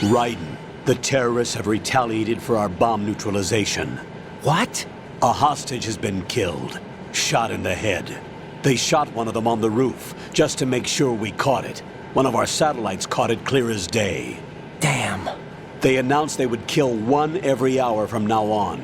Raiden, the terrorists have retaliated for our bomb neutralization. What? A hostage has been killed, shot in the head. They shot one of them on the roof, just to make sure we caught it. One of our satellites caught it clear as day. Damn. They announced they would kill one every hour from now on.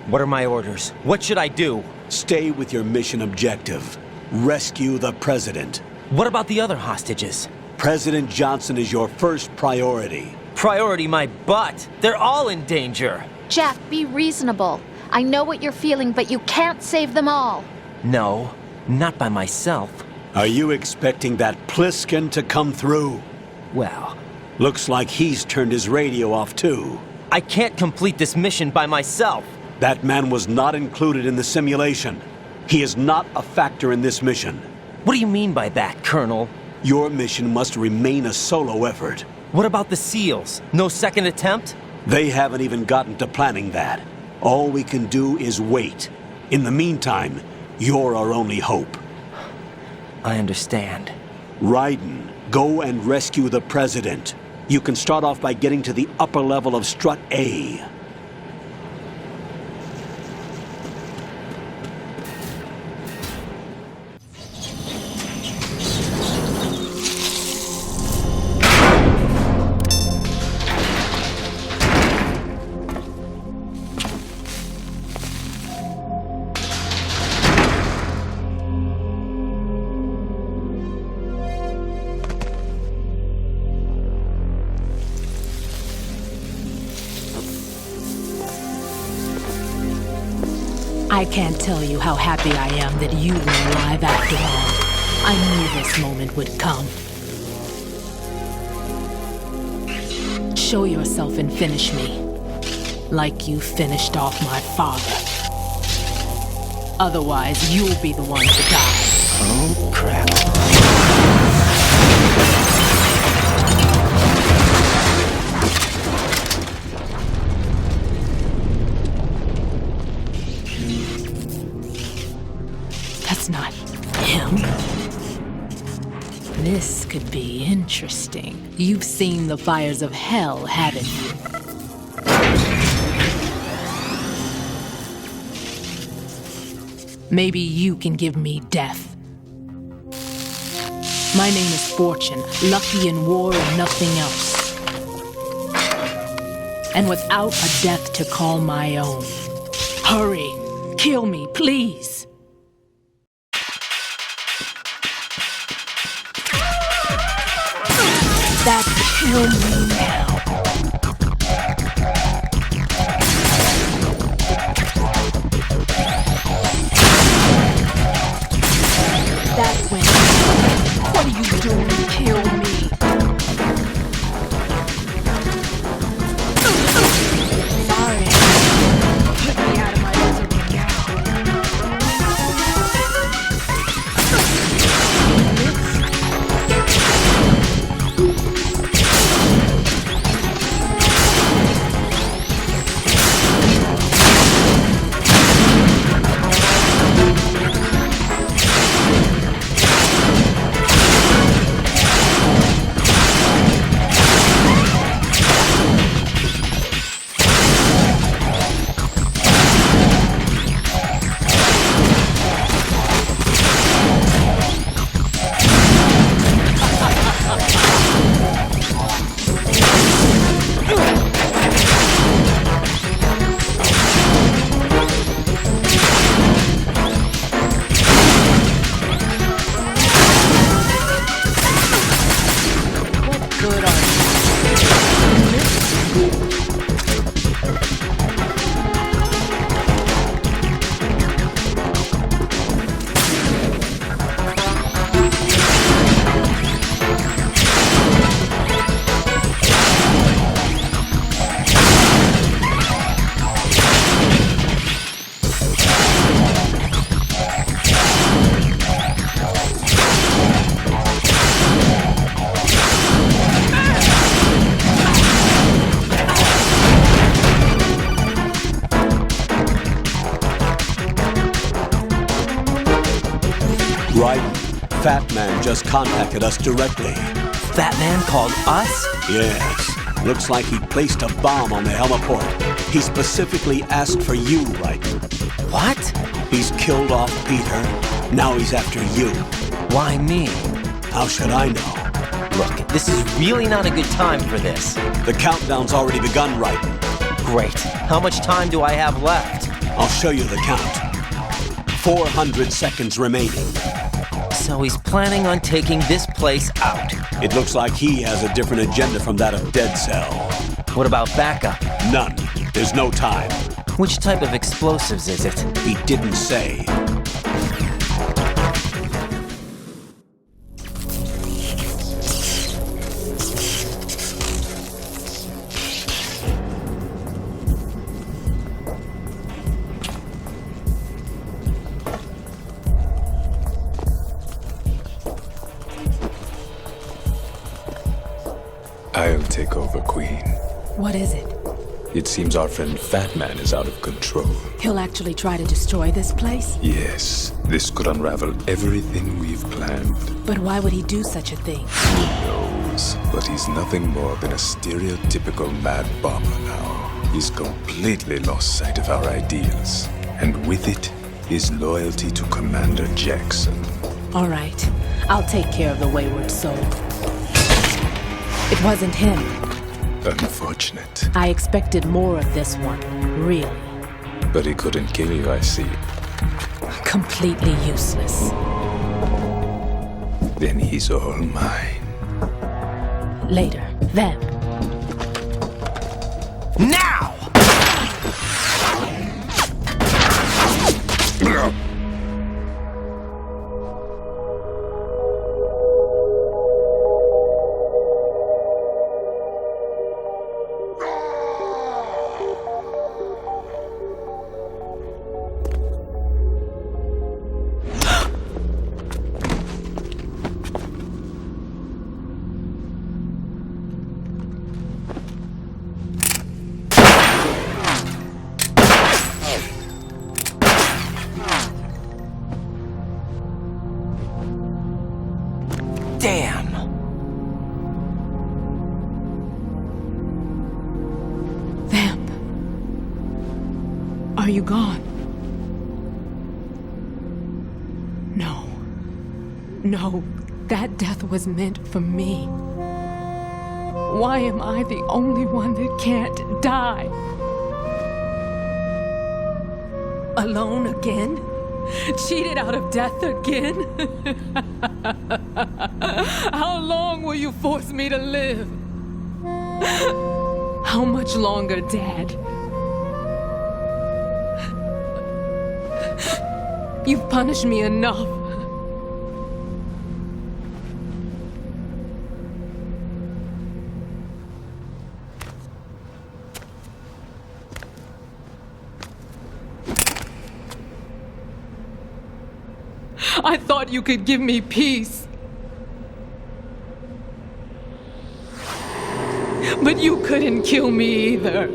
What are my orders? What should I do? Stay with your mission objective. Rescue the president. What about the other hostages? President Johnson is your first priority. Priority my butt. They're all in danger. Jeff, be reasonable. I know what you're feeling, but you can't save them all. No, not by myself. Are you expecting that Pliskin to come through? Well, Looks like he's turned his radio off too. I can't complete this mission by myself. That man was not included in the simulation. He is not a factor in this mission. What do you mean by that, Colonel? Your mission must remain a solo effort. What about the SEALs? No second attempt? They haven't even gotten to planning that. All we can do is wait. In the meantime, you're our only hope. I understand. Raiden, go and rescue the president. You can start off by getting to the upper level of Strut A. I can't tell you how happy I am that you were alive after all. I knew this moment would come. Show yourself and finish me, like you finished off my father. Otherwise, you'll be the one to die. Oh, crap. That's not him. This could be interesting. You've seen the fires of hell, haven't you? Maybe you can give me death. My name is Fortune, lucky in war and nothing else. And without a death to call my own. Hurry, kill me, please. That kill me now. That went. What are you doing? Kill me. Sorry. Put me out of my misery now. Raiden, Fat Man just contacted us directly. That man called us? Yes. Looks like he placed a bomb on the heliport. He specifically asked for you, Raiden. What? He's killed off Peter. Now he's after you. Why me? How should I know? Look, this is really not a good time for this. The countdown's already begun, Raiden. Great. How much time do I have left? I'll show you the count. 400 seconds remaining. So he's planning on taking this place out. It looks like he has a different agenda from that of Dead Cell. What about backup? None. There's no time. Which type of explosives is it? He didn't say. I'll take over, Queen. What is it? It seems our friend Fat Man is out of control. He'll actually try to destroy this place? Yes, this could unravel everything we've planned. But why would he do such a thing? Who knows? But he's nothing more than a stereotypical mad bomber now. He's completely lost sight of our ideals. And with it, his loyalty to Commander Jackson. All right. I'll take care of the wayward soul. It wasn't him. Unfortunate. I expected more of this one, really. But he couldn't kill you, I see. Completely useless. Then he's all mine. Later, then. Now! Damn! Vamp. Are you gone? No. No, that death was meant for me. Why am I the only one that can't die? Alone again? Cheated out of death again? How long will you force me to live? How much longer, Dad? You've punished me enough. I thought you could give me peace. But you couldn't kill me either.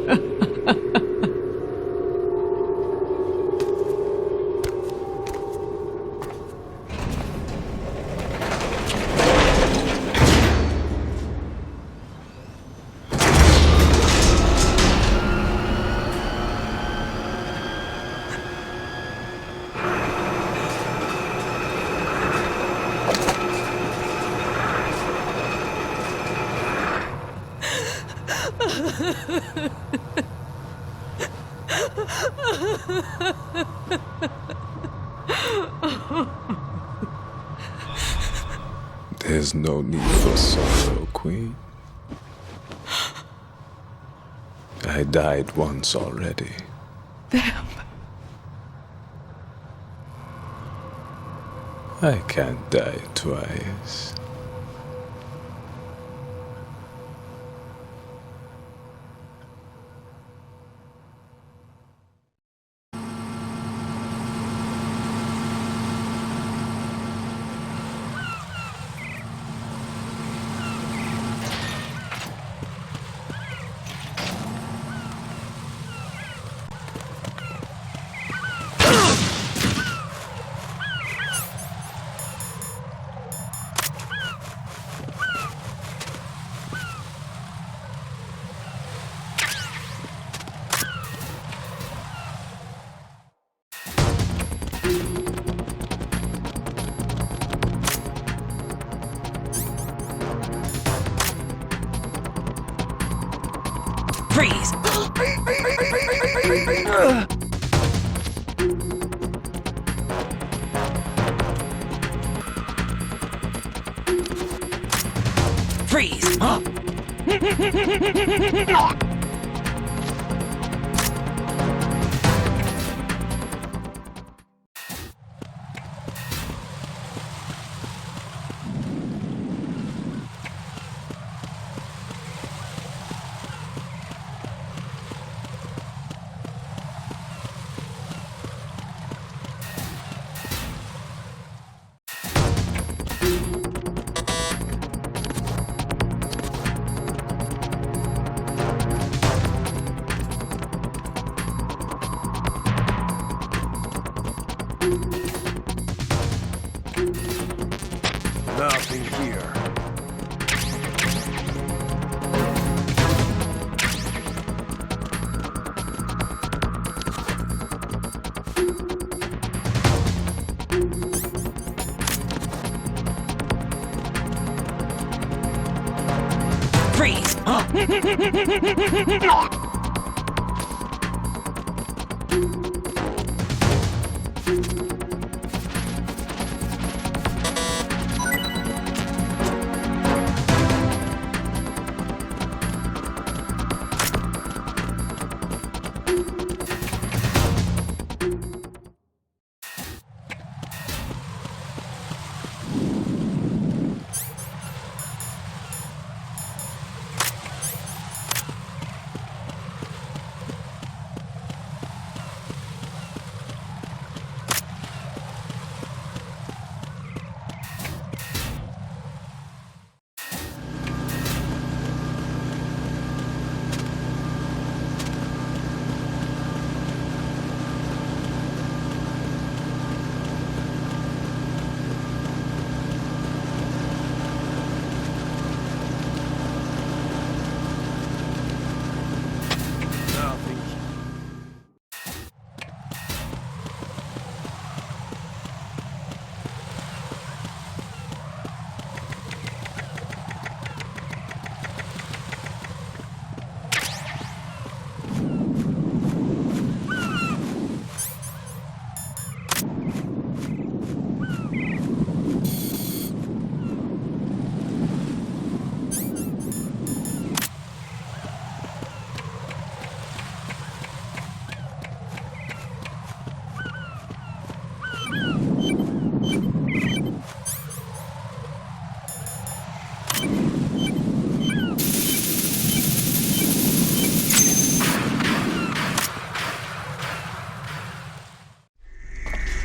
There's no need for sorrow, Queen. I died once already. Vamp. I can't die twice. Freeze! Freeze! Nothing here. Freeze!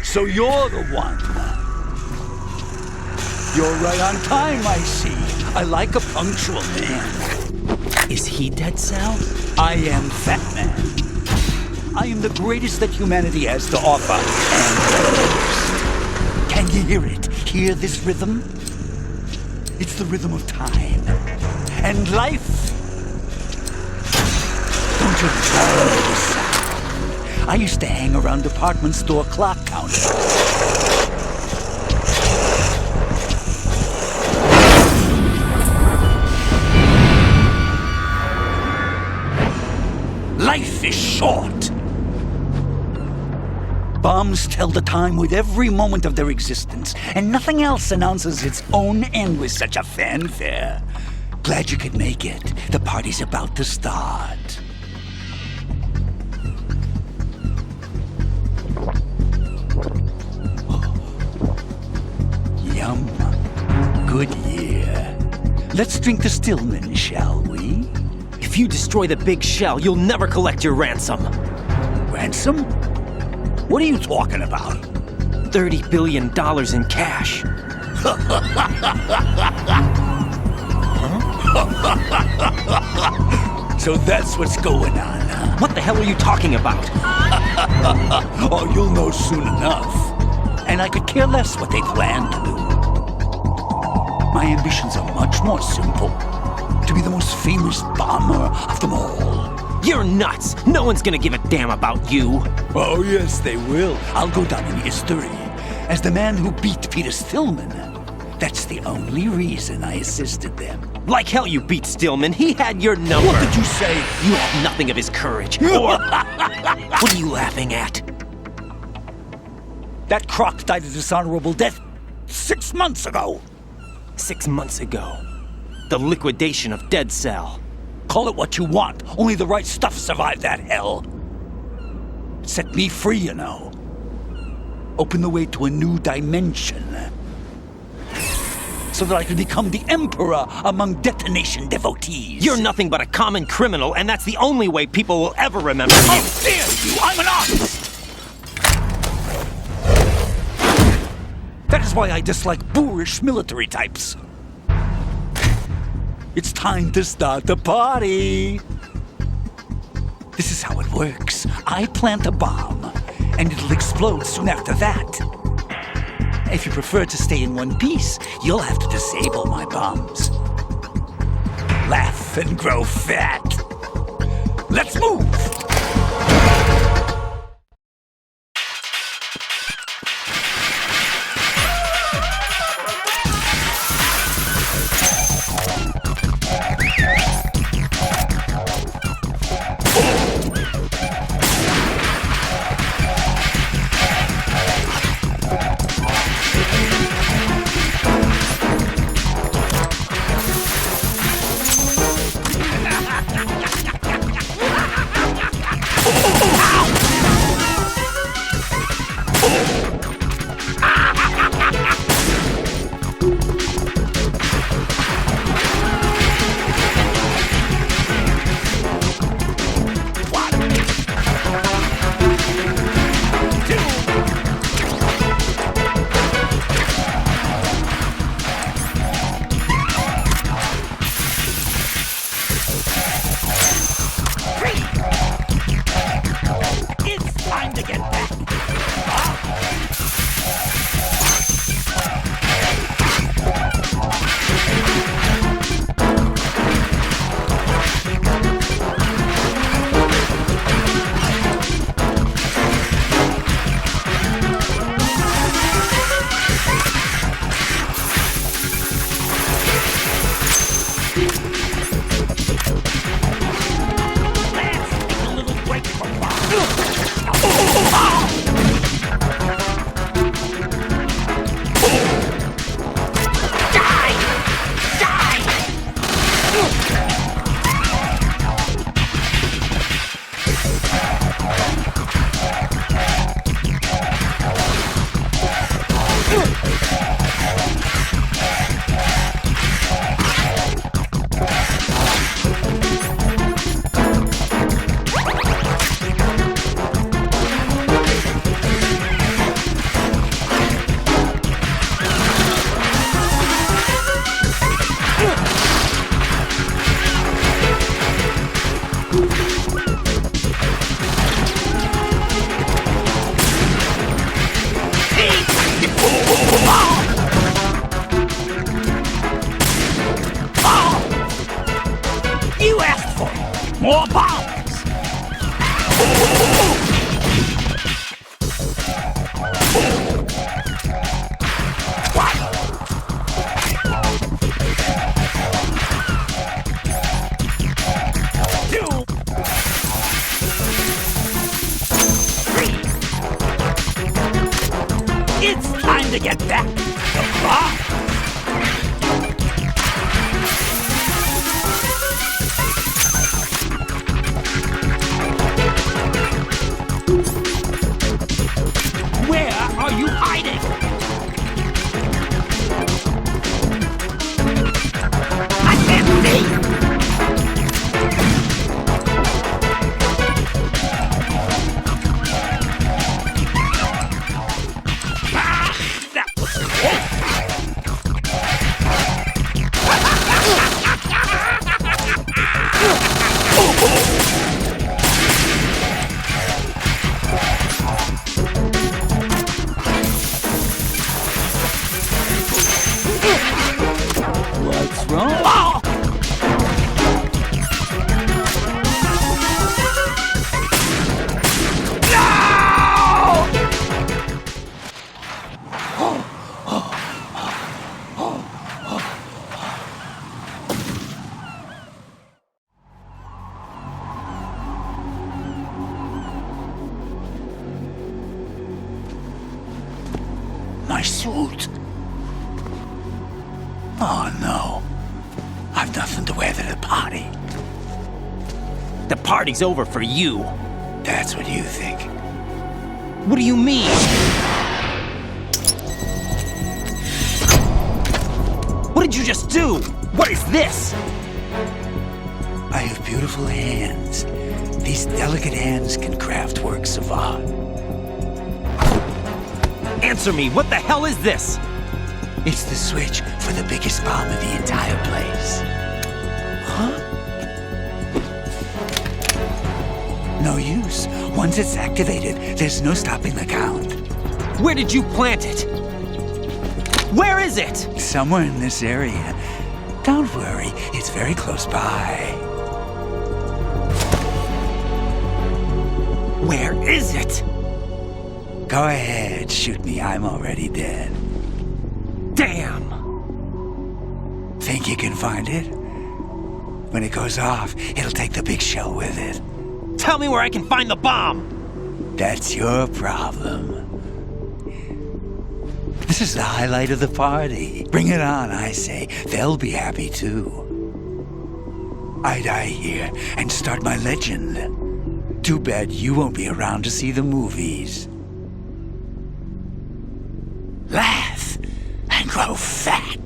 So you're the one. You're right on time, I see. I like a punctual man. Is he dead, Sal? I am Fat Man. I am the greatest that humanity has to offer, and the greatest. Can you hear it? Hear this rhythm? It's the rhythm of time. And life. Don't you follow this sound? I used to hang around department store clock counters. Life is short. Bombs tell the time with every moment of their existence, and nothing else announces its own end with such a fanfare. Glad you could make it. The party's about to start. Yum. Good year. Let's drink to Stillman, shall we? If you destroy the big shell, you'll never collect your ransom. Ransom? What are you talking about? $30 billion in cash. So that's what's going on, huh? What the hell are you talking about? Oh, you'll know soon enough. And I could care less what they plan to do. My ambitions are much more simple. To be the most famous bomber of them all. You're nuts! No one's gonna give a damn about you! Oh, yes, they will. I'll go down in history as the man who beat Peter Stillman. That's the only reason I assisted them. Like hell you beat Stillman. He had your number. What did you say? You have nothing of his courage. Or... What are you laughing at? That croc died a dishonorable death 6 months ago. 6 months ago. The liquidation of Dead Cell. Call it what you want. Only the right stuff survived that hell. It set me free, you know. Opened the way to a new dimension. So that I could become the emperor among detonation devotees. You're nothing but a common criminal, and that's the only way people will ever remember you. How dare you! I'm an artist! That is why I dislike boorish military types. It's time to start the party. This is how it works. I plant a bomb, and it'll explode soon after that. If you prefer to stay in one piece, you'll have to disable my bombs. Laugh and grow fat. Let's move! More bombs! What? 2, 3. It's time to get back to the bomb! Where are you hiding? I can't see! Ah, that was close! What's wrong? Oh! No! cold. Oh no. I've nothing to wear to the party. The party's over for you. That's what you think. What do you mean? What did you just do? What is this? I have beautiful hands. These delicate hands can craft works of art. Answer me, what the hell is this? It's the switch for the biggest bomb in the entire place. Huh? No use. Once it's activated, there's no stopping the count. Where did you plant it? Where is it? Somewhere in this area. Don't worry, it's very close by. Where is it? Go ahead, shoot me. I'm already dead. Damn! Think you can find it? When it goes off, it'll take the big shell with it. Tell me where I can find the bomb! That's your problem. This is the highlight of the party. Bring it on, I say. They'll be happy too. I die here and start my legend. Too bad you won't be around to see the movies. Laugh and grow fat.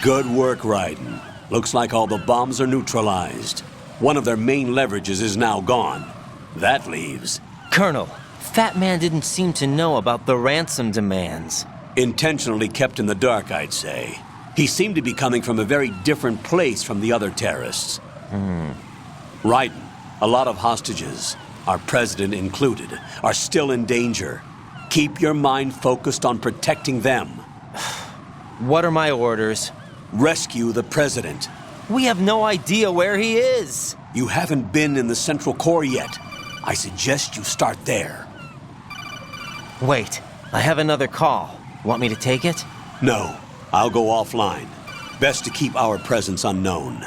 Good work, Raiden. Looks like all the bombs are neutralized. One of their main leverages is now gone. That leaves... Colonel, Fat Man didn't seem to know about the ransom demands. Intentionally kept in the dark, I'd say. He seemed to be coming from a very different place from the other terrorists. Raiden, a lot of hostages, our president included, are still in danger. Keep your mind focused on protecting them. What are my orders? Rescue the president. We have no idea where he is. You haven't been in the Central Core yet. I suggest you start there. Wait, I have another call. Want me to take it? No, I'll go offline. Best to keep our presence unknown.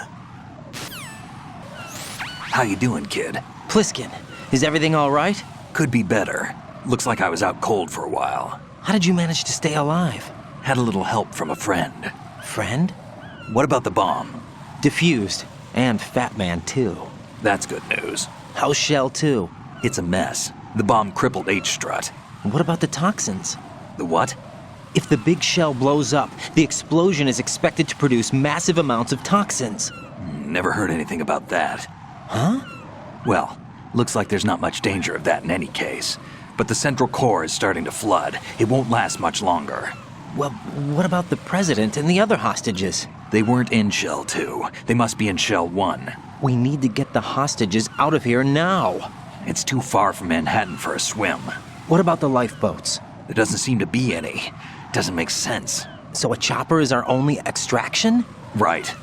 How you doing, kid? Pliskin, is everything all right? Could be better. Looks like I was out cold for a while. How did you manage to stay alive? Had a little help from a friend. Friend? What about the bomb? Diffused. And Fat Man, too. That's good news. How's Shell, too? It's a mess. The bomb crippled H-Strut. What about the toxins? The what? If the big shell blows up, the explosion is expected to produce massive amounts of toxins. Never heard anything about that. Huh? Well, looks like there's not much danger of that in any case. But the Central Core is starting to flood. It won't last much longer. Well, what about the president and the other hostages? They weren't in Shell 2. They must be in Shell 1. We need to get the hostages out of here now. It's too far from Manhattan for a swim. What about the lifeboats? There doesn't seem to be any. Doesn't make sense. So a chopper is our only extraction? Right.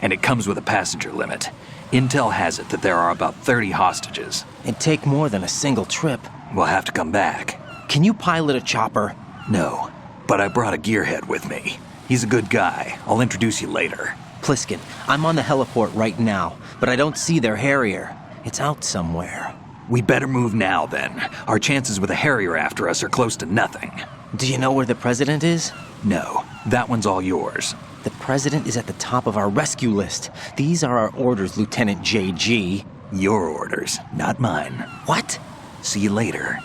And it comes with a passenger limit. Intel has it that there are about 30 hostages. It'd take more than a single trip. We'll have to come back. Can you pilot a chopper? No, but I brought a gearhead with me. He's a good guy. I'll introduce you later. Pliskin, I'm on the heliport right now, but I don't see their Harrier. It's out somewhere. We better move now, then. Our chances with a Harrier after us are close to nothing. Do you know where the president is? No, that one's all yours. The president is at the top of our rescue list. These are our orders, Lieutenant JG. Your orders, not mine. What? See you later.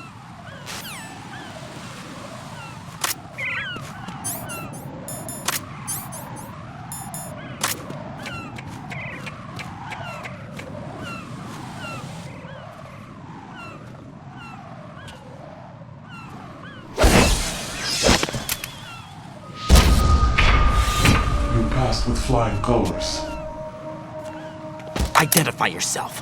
With flying colors. Identify yourself.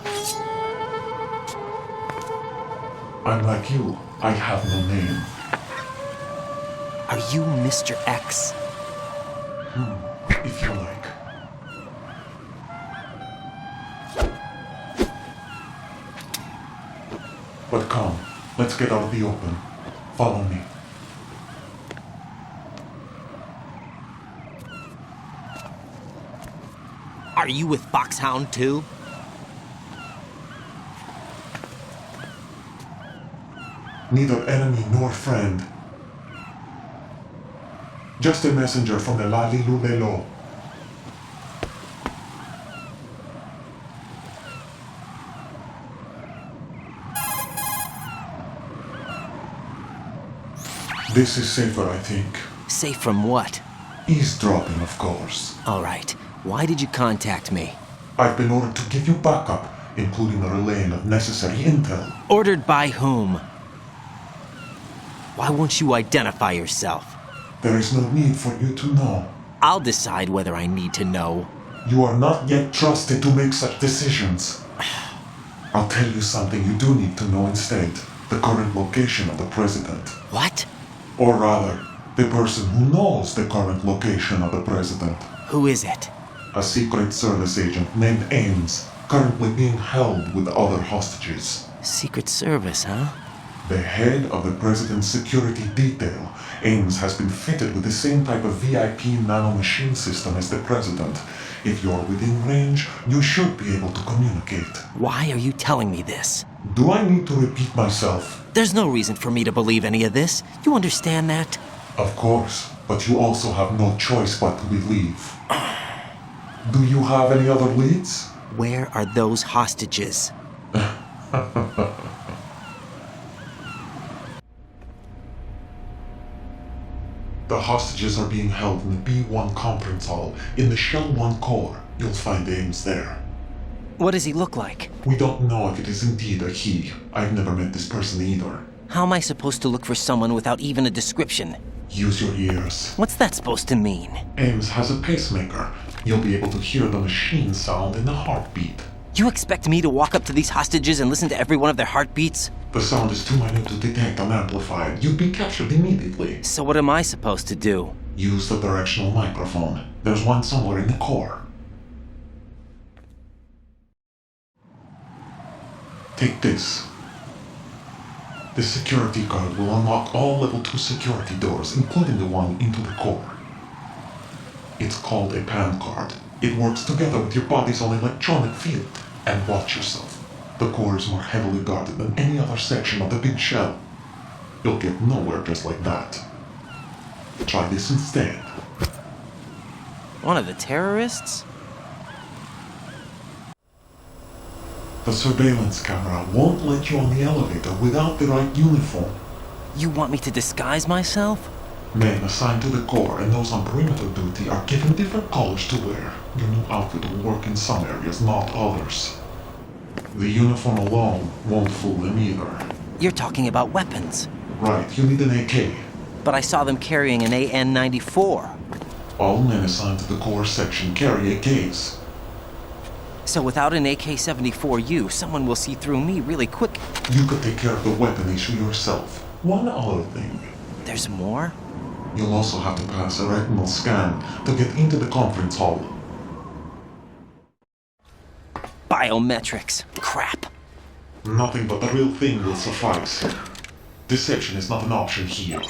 I'm like you. I have no name. Are you Mr. X? If you like. But come, let's get out of the open. Follow me. Are you with Foxhound too? Neither enemy nor friend. Just a messenger from the Lali Lulelo. This is safer, I think. Safe from what? Eavesdropping, of course. All right. Why did you contact me? I've been ordered to give you backup, including the relaying of necessary intel. Ordered by whom? Why won't you identify yourself? There is no need for you to know. I'll decide whether I need to know. You are not yet trusted to make such decisions. I'll tell you something you do need to know instead. The current location of the president. What? Or rather, the person who knows the current location of the president. Who is it? A Secret Service agent named Ames, currently being held with other hostages. Secret Service, huh? The head of the president's security detail, Ames, has been fitted with the same type of VIP nanomachine system as the president. If you're within range, you should be able to communicate. Why are you telling me this? Do I need to repeat myself? There's no reason for me to believe any of this. You understand that? Of course, but you also have no choice but to believe. Do you have any other leads? Where are those hostages? The hostages are being held in the B1 conference hall in the Shell 1 core. You'll find Ames there. What does he look like? We don't know if it is indeed a he. I've never met this person either. How am I supposed to look for someone without even a description? Use your ears. What's that supposed to mean? Ames has a pacemaker. You'll be able to hear the machine sound in the heartbeat. You expect me to walk up to these hostages and listen to every one of their heartbeats? The sound is too minute to detect and amplify. You'd be captured immediately. So what am I supposed to do? Use the directional microphone. There's one somewhere in the core. Take this. The security card will unlock all level 2 security doors, including the one into the core. It's called a PAN card. It works together with your body's own electronic field. And watch yourself. The core is more heavily guarded than any other section of the big shell. You'll get nowhere just like that. Try this instead. One of the terrorists? The surveillance camera won't let you on the elevator without the right uniform. You want me to disguise myself? Men assigned to the core and those on perimeter duty are given different colors to wear. Your new outfit will work in some areas, not others. The uniform alone won't fool them either. You're talking about weapons. Right, you need an AK. But I saw them carrying an AN-94. All men assigned to the core section carry AKs. So without an AK-74U, someone will see through me really quick. You could take care of the weapon issue yourself. One other thing. There's more? You'll also have to pass a retinal scan to get into the conference hall. Biometrics. Crap. Nothing but the real thing will suffice. Deception is not an option here.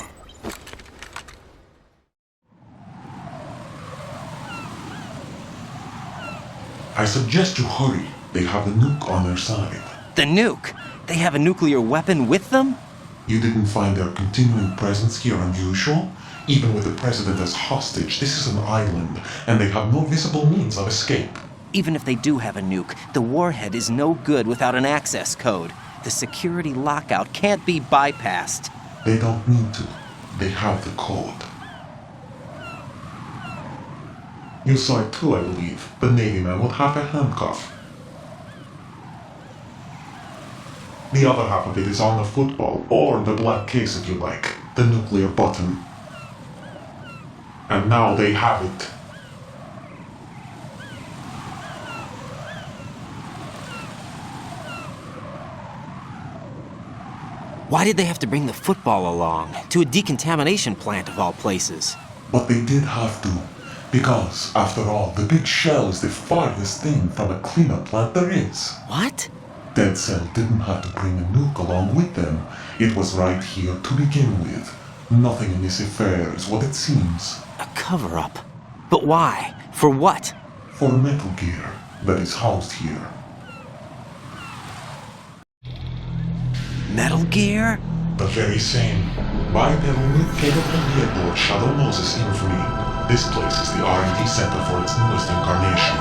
I suggest you hurry. They have the nuke on their side. The nuke? They have a nuclear weapon with them? You didn't find their continuing presence here unusual? Even with the president as hostage, this is an island, and they have no visible means of escape. Even if they do have a nuke, the warhead is no good without an access code. The security lockout can't be bypassed. They don't need to. They have the code. You saw it too, I believe. The Navy man with half a handcuff. The other half of it is on the football, or the black case if you like. The nuclear button. And now they have it. Why did they have to bring the football along? To a decontamination plant of all places. But they did have to. Because, after all, the big shell is the farthest thing from a cleanup plant there is. What? Dead Cell didn't have to bring a nuke along with them. It was right here to begin with. Nothing in this affair is what it seems. A cover-up. But why? For what? For Metal Gear that is housed here. Metal Gear? The very same. Bipedal nuke-capable vehicle Shadow Moses infamy. This place is the R&D center for its newest incarnation.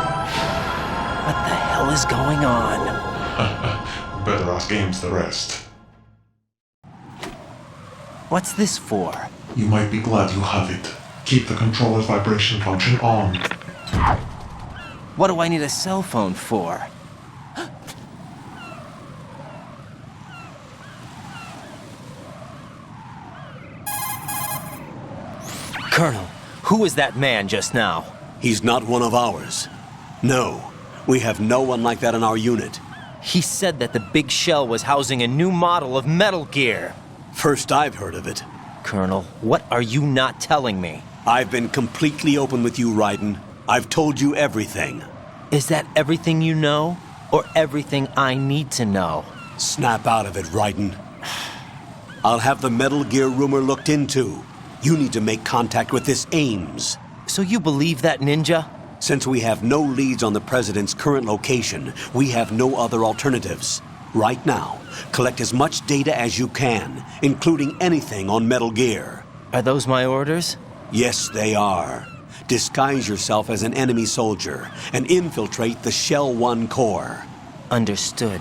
What the hell is going on? Better ask Ames the rest. What's this for? You might be glad you have it. Keep the controller's vibration function on. What do I need a cell phone for? Colonel, who was that man just now? He's not one of ours. No, we have no one like that in our unit. He said that the big shell was housing a new model of Metal Gear. First I've heard of it. Colonel, what are you not telling me? I've been completely open with you, Raiden. I've told you everything. Is that everything you know? Or everything I need to know? Snap out of it, Raiden. I'll have the Metal Gear rumor looked into. You need to make contact with this Ames. So you believe that ninja? Since we have no leads on the President's current location, we have no other alternatives. Right now, collect as much data as you can, including anything on Metal Gear. Are those my orders? Yes, they are. Disguise yourself as an enemy soldier and infiltrate the Shell 1 core. Understood.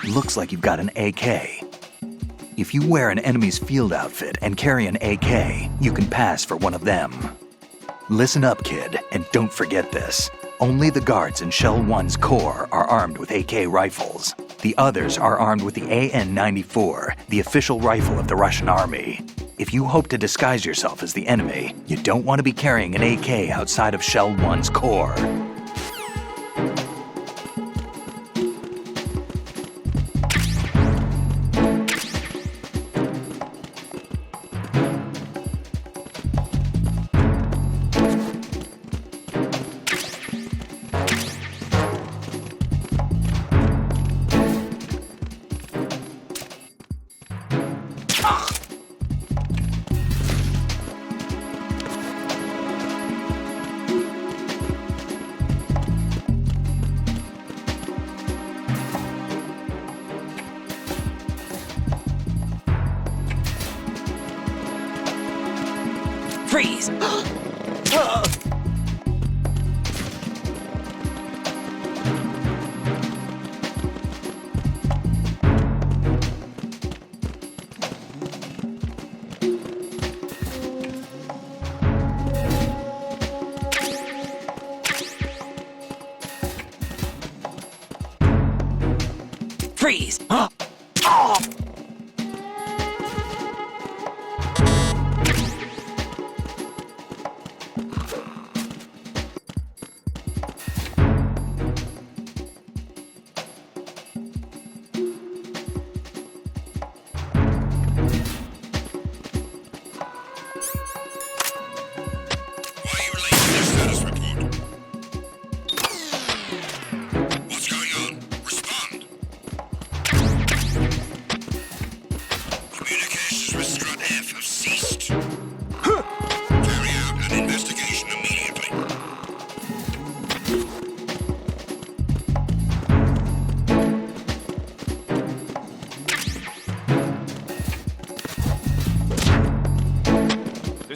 Looks like you've got an AK. If you wear an enemy's field outfit and carry an AK, you can pass for one of them. Listen up, kid, and don't forget this. Only the guards in Shell 1's core are armed with AK rifles. The others are armed with the AN-94, the official rifle of the Russian army. If you hope to disguise yourself as the enemy, you don't want to be carrying an AK outside of Shell 1's core. Freeze! Freeze!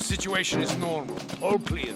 situation is normal. All clear.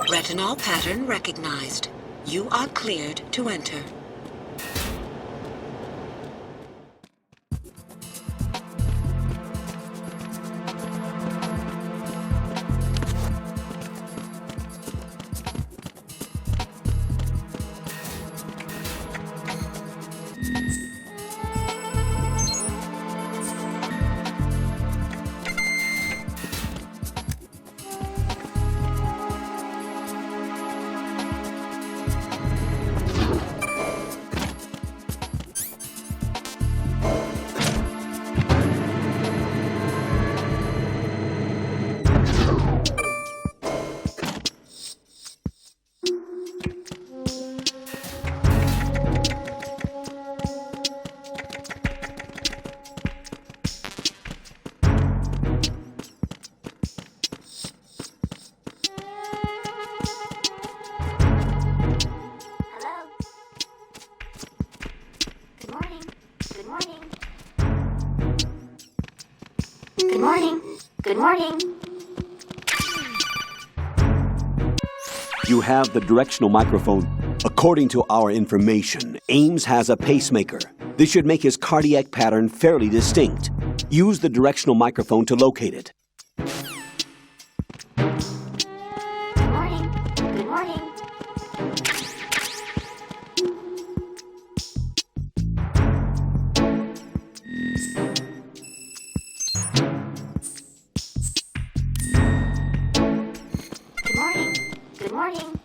Retinol pattern recognized. You are cleared to enter. Good morning. Good morning. You have the directional microphone. According to our information, Ames has a pacemaker. This should make his cardiac pattern fairly distinct. Use the directional microphone to locate it. Good morning. Good morning. Good morning.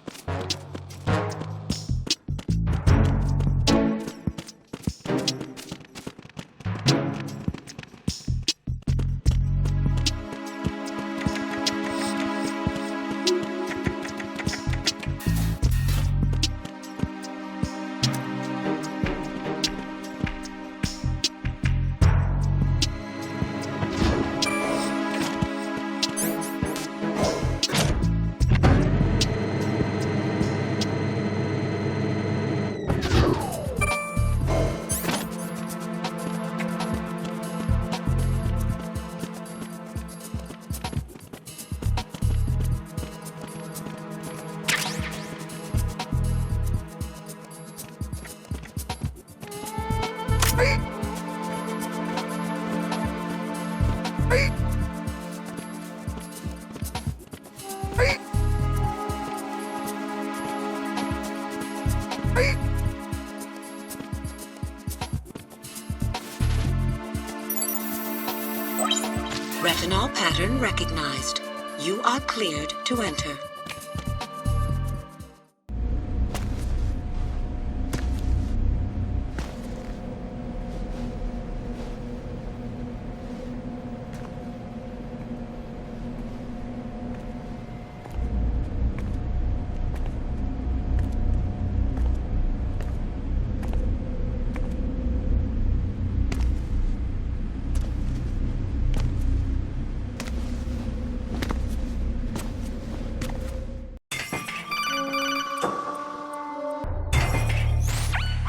Fentanyl pattern recognized. You are cleared to enter.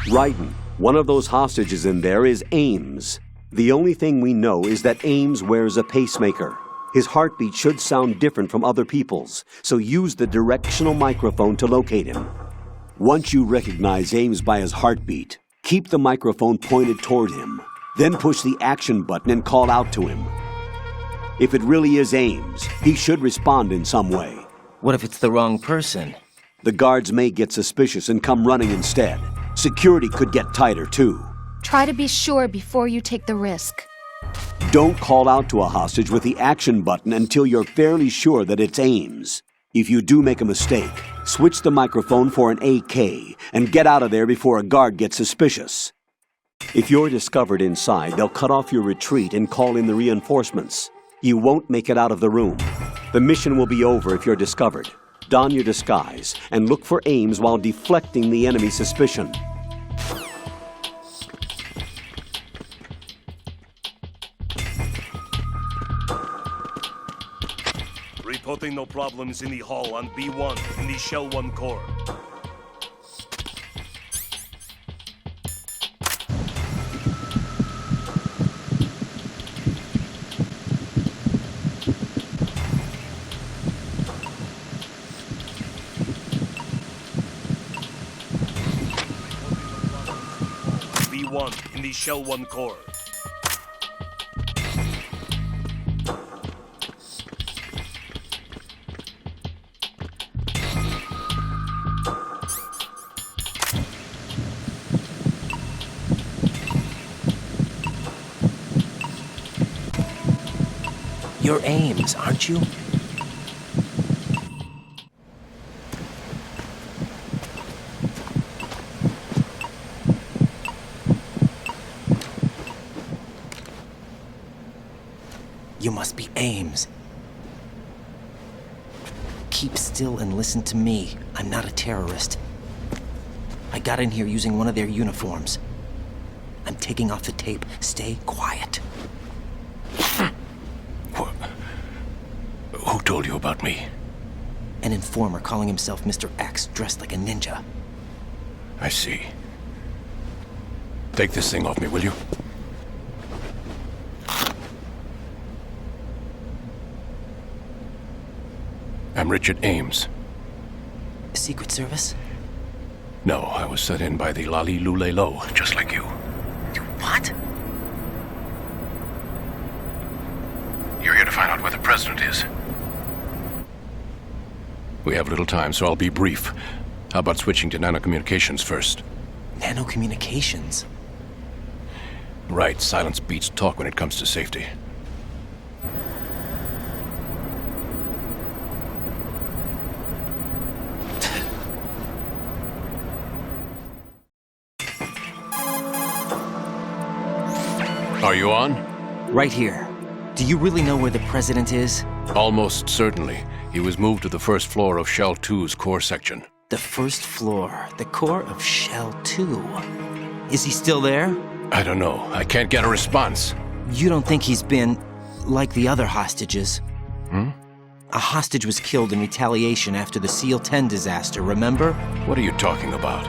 Raiden, one of those hostages in there is Ames. The only thing we know is that Ames wears a pacemaker. His heartbeat should sound different from other people's, so use the directional microphone to locate him. Once you recognize Ames by his heartbeat, keep the microphone pointed toward him. Then push the action button and call out to him. If it really is Ames, he should respond in some way. What if it's the wrong person? The guards may get suspicious and come running instead. Security could get tighter, too. Try to be sure before you take the risk. Don't call out to a hostage with the action button until you're fairly sure that it's Ames. If you do make a mistake, switch the microphone for an AK and get out of there before a guard gets suspicious. If you're discovered inside, they'll cut off your retreat and call in the reinforcements. You won't make it out of the room. The mission will be over if you're discovered. Don your disguise and look for Ames while deflecting the enemy's suspicion. Reporting no problems in the hall on B1 in the Shell 1 core. B1 in the Shell 1 core. You're Ames, aren't you? You must be Ames. Keep still and listen to me. I'm not a terrorist. I got in here using one of their uniforms. I'm taking off the tape. Stay quiet. Who told you about me? An informer calling himself Mr. X, dressed like a ninja. I see. Take this thing off me, will you? I'm Richard Ames. Secret Service? No, I was set in by the Lali Lule Lo, just like you. What? You're here to find out where the president is. We have little time, so I'll be brief. How about switching to nanocommunications first? Nanocommunications? Right, silence beats talk when it comes to safety. Are you on? Right here. Do you really know where the president is? Almost certainly. He was moved to the first floor of Shell 2's core section. The first floor, the core of Shell 2. Is he still there? I don't know. I can't get a response. You don't think he's been like the other hostages? A hostage was killed in retaliation after the SEAL 10 disaster, remember? What are you talking about?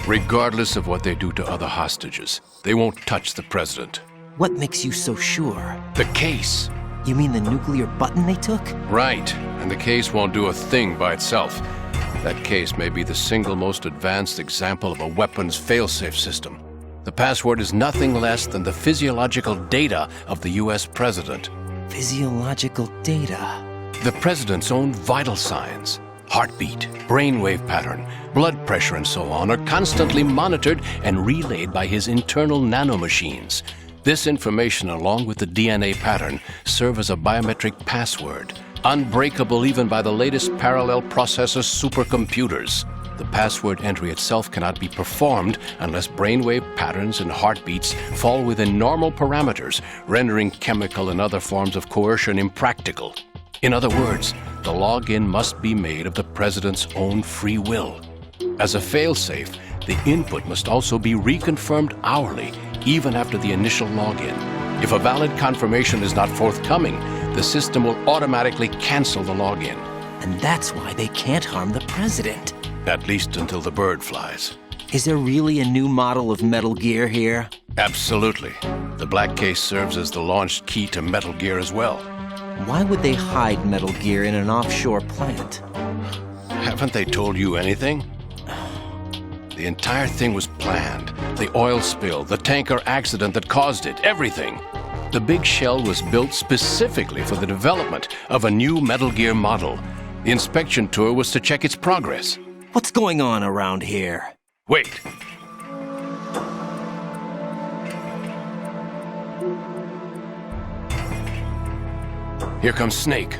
Regardless of what they do to other hostages, they won't touch the president. What makes you so sure? The case. You mean the nuclear button they took? Right, and the case won't do a thing by itself. That case may be the single most advanced example of a weapons failsafe system. The password is nothing less than the physiological data of the US president. Physiological data? The president's own vital signs, heartbeat, brainwave pattern, blood pressure and so on are constantly monitored and relayed by his internal nanomachines. This information, along with the DNA pattern, serve as a biometric password, unbreakable even by the latest parallel processor supercomputers. The password entry itself cannot be performed unless brainwave patterns and heartbeats fall within normal parameters, rendering chemical and other forms of coercion impractical. In other words, the login must be made of the president's own free will. As a failsafe, the input must also be reconfirmed hourly, even after the initial login. If a valid confirmation is not forthcoming, the system will automatically cancel the login. And that's why they can't harm the president. At least until the bird flies. Is there really a new model of Metal Gear here? Absolutely. The black case serves as the launch key to Metal Gear as well. Why would they hide Metal Gear in an offshore plant? Haven't they told you anything? The entire thing was planned. The oil spill, the tanker accident that caused it, everything. The big shell was built specifically for the development of a new Metal Gear model. The inspection tour was to check its progress. What's going on around here? Wait. Here comes Snake.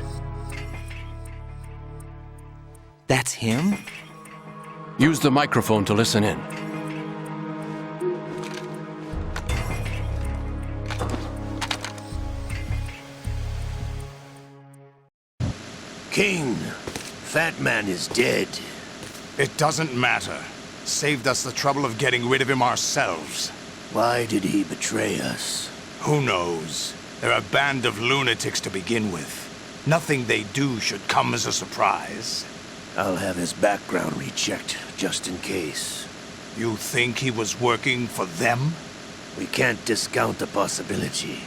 That's him? Use the microphone to listen in. King, Fat Man is dead. It doesn't matter. Saved us the trouble of getting rid of him ourselves. Why did he betray us? Who knows? They're a band of lunatics to begin with. Nothing they do should come as a surprise. I'll have his background rechecked, just in case. You think he was working for them? We can't discount the possibility,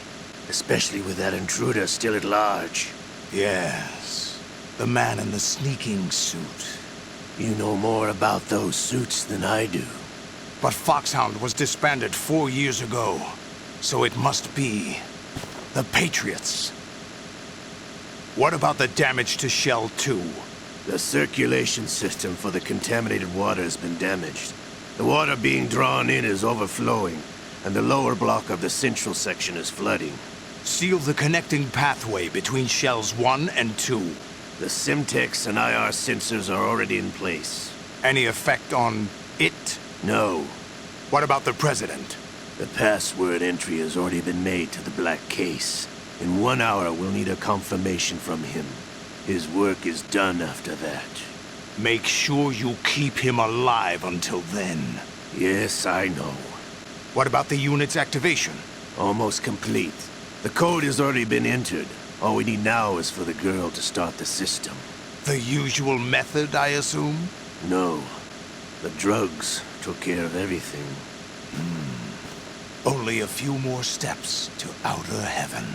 especially with that intruder still at large. Yes, the man in the sneaking suit. You know more about those suits than I do. But Foxhound was disbanded 4 years ago, so it must be the Patriots. What about the damage to Shell 2? The circulation system for the contaminated water has been damaged. The water being drawn in is overflowing, and the lower block of the central section is flooding. Seal the connecting pathway between Shells 1 and 2. The Simtex and IR sensors are already in place. Any effect on it? No. What about the President? The password entry has already been made to the black case. In 1 hour, we'll need a confirmation from him. His work is done after that. Make sure you keep him alive until then. Yes, I know. What about the unit's activation? Almost complete. The code has already been entered. All we need now is for the girl to start the system. The usual method, I assume? No. The drugs took care of everything. Only a few more steps to outer heaven.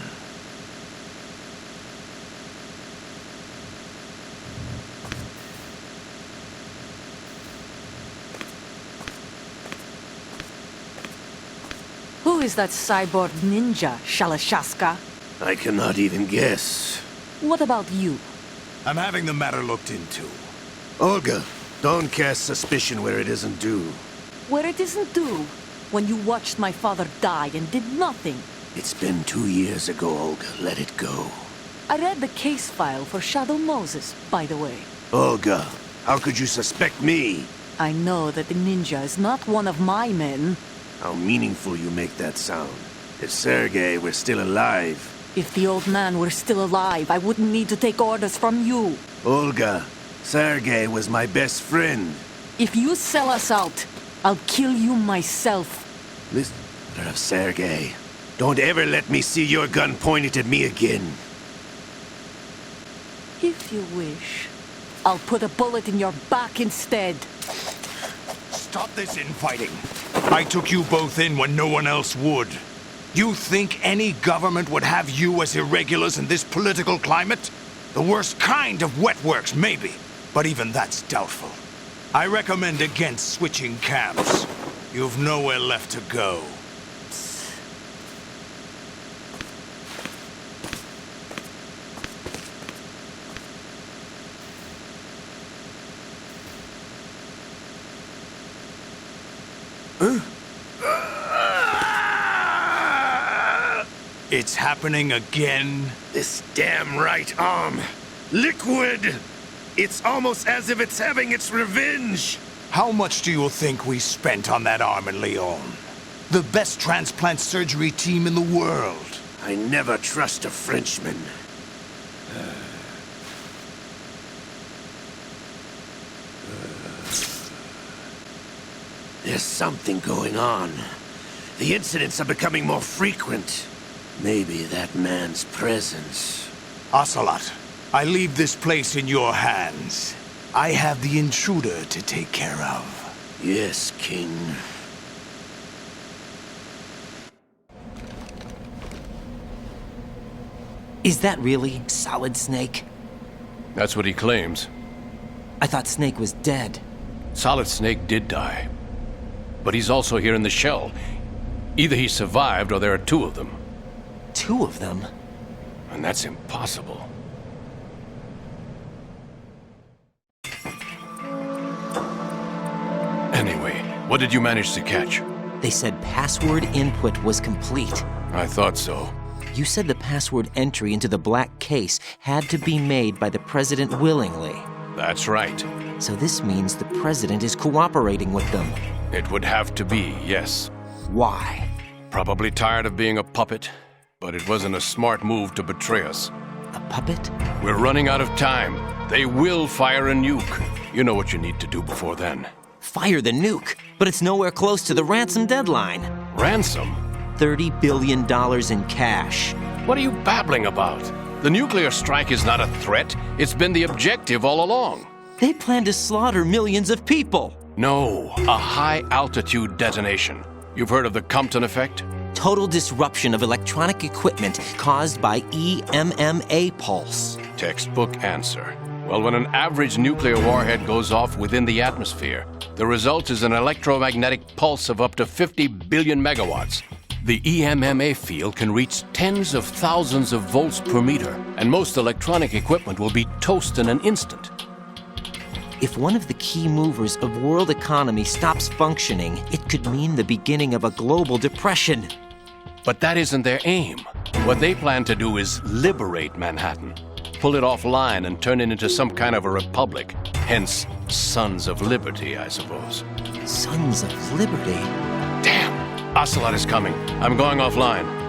Who is that cyborg ninja, Shalashaska? I cannot even guess. What about you? I'm having the matter looked into. Olga, don't cast suspicion where it isn't due. Where it isn't due? When you watched my father die and did nothing. It's been 2 years ago, Olga. Let it go. I read the case file for Shadow Moses, by the way. Olga, how could you suspect me? I know that the ninja is not one of my men. How meaningful you make that sound. If Sergei were still alive... If the old man were still alive, I wouldn't need to take orders from you. Olga, Sergei was my best friend. If you sell us out, I'll kill you myself. Listen, Sergei, don't ever let me see your gun pointed at me again. If you wish, I'll put a bullet in your back instead. Stop this infighting. I took you both in when no one else would. You think any government would have you as irregulars in this political climate? The worst kind of wet works, maybe. But even that's doubtful. I recommend against switching camps. You've nowhere left to go. It's happening again? This damn right arm. Liquid! It's almost as if it's having its revenge. How much do you think we spent on that arm in Lyon? The best transplant surgery team in the world. I never trust a Frenchman. There's something going on. The incidents are becoming more frequent. Maybe that man's presence. Ocelot, I leave this place in your hands. I have the intruder to take care of. Yes, King. Is that really Solid Snake? That's what he claims. I thought Snake was dead. Solid Snake did die. But he's also here in the shell. Either he survived or there are two of them. Two of them? And that's impossible. Anyway, what did you manage to catch? They said password input was complete. I thought so. You said the password entry into the black case had to be made by the president willingly. That's right. So this means the president is cooperating with them. It would have to be, yes. Why? Probably tired of being a puppet, but it wasn't a smart move to betray us. A puppet? We're running out of time. They will fire a nuke. You know what you need to do before then. Fire the nuke, but it's nowhere close to the ransom deadline. Ransom? $30 billion in cash. What are you babbling about? The nuclear strike is not a threat. It's been the objective all along. They plan to slaughter millions of people. No, a high-altitude detonation. You've heard of the Compton effect? Total disruption of electronic equipment caused by EMMA pulse. Textbook answer. Well, when an average nuclear warhead goes off within the atmosphere, the result is an electromagnetic pulse of up to 50 billion megawatts. The EMMA field can reach tens of thousands of volts per meter, and most electronic equipment will be toast in an instant. If one of the key movers of world economy stops functioning, it could mean the beginning of a global depression. But that isn't their aim. What they plan to do is liberate Manhattan, pull it offline and turn it into some kind of a republic. Hence, Sons of Liberty, I suppose. Sons of Liberty? Damn! Ocelot is coming. I'm going offline.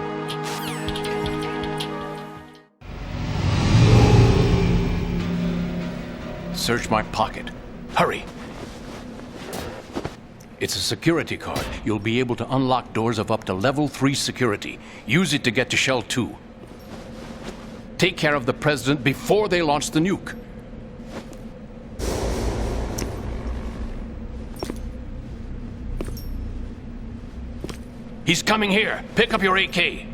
Search my pocket. Hurry! It's a security card. You'll be able to unlock doors of up to level 3 security. Use it to get to Shell 2. Take care of the president before they launch the nuke. He's coming here. Pick up your AK.